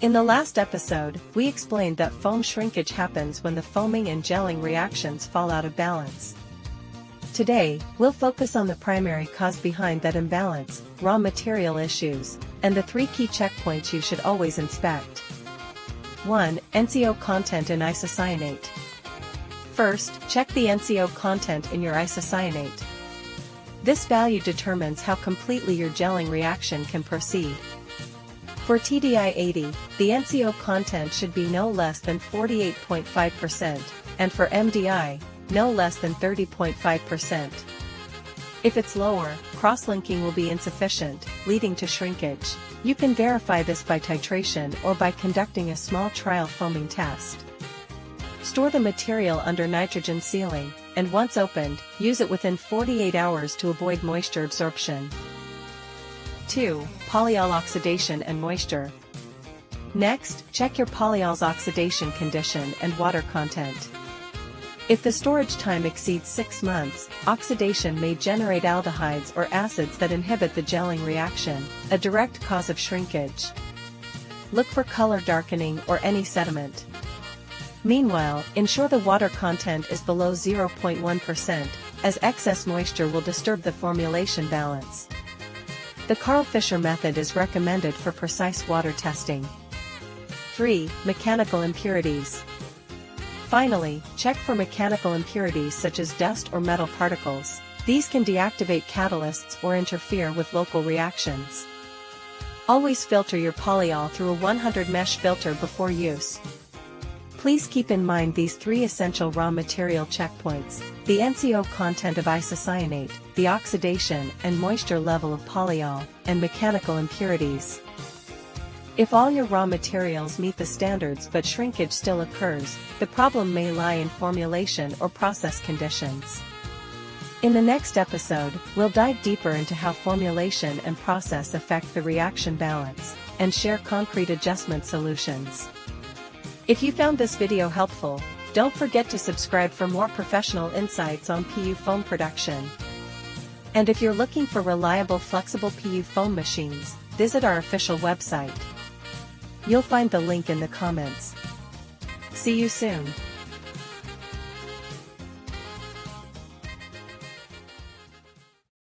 In the last episode, we explained that foam shrinkage happens when the foaming and gelling reactions fall out of balance. Today, we'll focus on the primary cause behind that imbalance, raw material issues, and the 3 key checkpoints you should always inspect. 1. NCO content in isocyanate. First, check the NCO content in your isocyanate. This value determines how completely your gelling reaction can proceed. For TDI 80, the NCO content should be no less than 48.5%, and for MDI, no less than 30.5%. If it's lower, cross-linking will be insufficient, leading to shrinkage. You can verify this by titration or by conducting a small trial foaming test. Store the material under nitrogen sealing, and once opened, use it within 48 hours to avoid moisture absorption. 2. Polyol oxidation and moisture. Next, check your polyol's oxidation condition and water content. If the storage time exceeds 6 months, oxidation may generate aldehydes or acids that inhibit the gelling reaction, a direct cause of shrinkage. Look for color darkening or any sediment. Meanwhile, ensure the water content is below 0.1%, as excess moisture will disturb the formulation balance. The Carl Fisher method is recommended for precise water testing. 3. Mechanical impurities. Finally, check for mechanical impurities such as dust or metal particles. These can deactivate catalysts or interfere with local reactions. Always filter your polyol through a 100 mesh filter before use. Please keep in mind these 3 essential raw material checkpoints: the NCO content of isocyanate, the oxidation and moisture level of polyol, and mechanical impurities. If all your raw materials meet the standards but shrinkage still occurs, the problem may lie in formulation or process conditions. In the next episode, we'll dive deeper into how formulation and process affect the reaction balance, and share concrete adjustment solutions. If you found this video helpful, don't forget to subscribe for more professional insights on PU foam production. And if you're looking for reliable flexible PU foam machines, visit our official website. You'll find the link in the comments. See you soon.